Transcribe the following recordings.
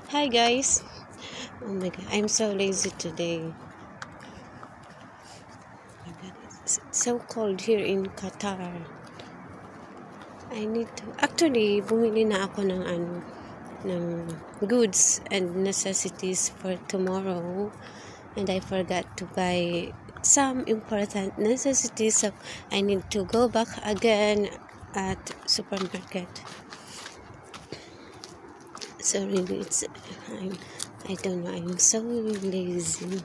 Hi guys. Oh my god, I'm so lazy today. Oh my god, it's so cold here in Qatar. I need to actually bumili na ako ng goods and necessities for tomorrow, and I forgot to buy some important necessities, so I need to go back again at supermarket. So really, I don't know, I'm so lazy.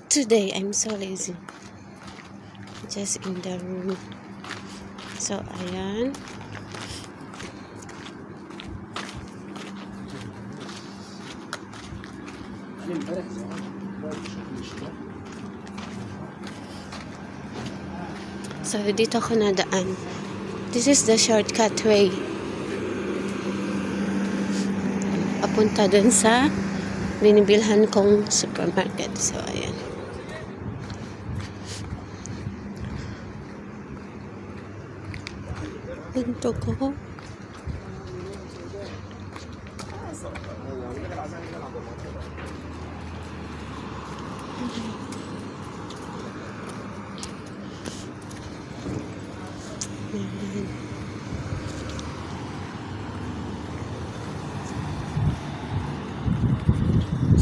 Today, I'm so lazy. Just in the room. So, ayan. So, dito ako nadaan. This is the shortcut way. Papunta dun sa binibilhan kong supermarket. So, ayan. Ganito ko.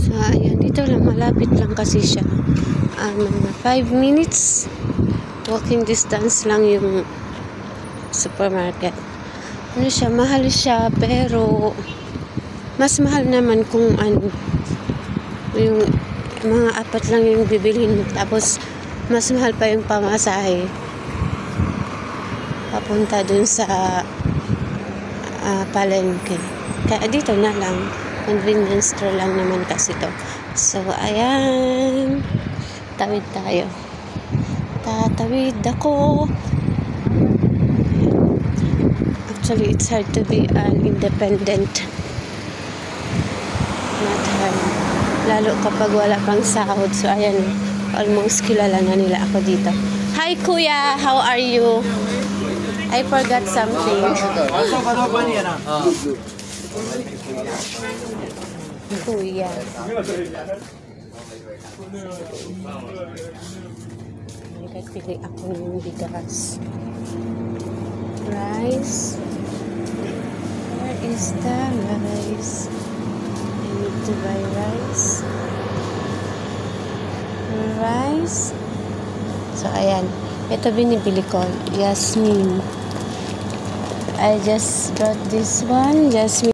So, ayan. Dito lang, malapit lang kasi siya. 5 minutes walking distance lang yung supermarket. Ano siya, mahal siya, pero mas mahal naman kung yung mga apat lang yung bibilhin mo, tapos mas mahal pa yung pamasahe papunta dun sa palengke. Kaya dito na lang, convenience store lang naman kasi to. So ayan, tawid tayo. Tatawid ako. Actually, it's hard to be an independent. Not hard. Lalo kapag wala pang sahod. So, ayan. Almost kilala na nila ako dito. Hi, Kuya! How are you? I forgot something. Kuya. Nagpili ako ng bigas. Rice. Where is the rice? I need to buy rice. Rice. So, ayan. Ito binibili ko. Yasmin. I just got this one. Yasmin.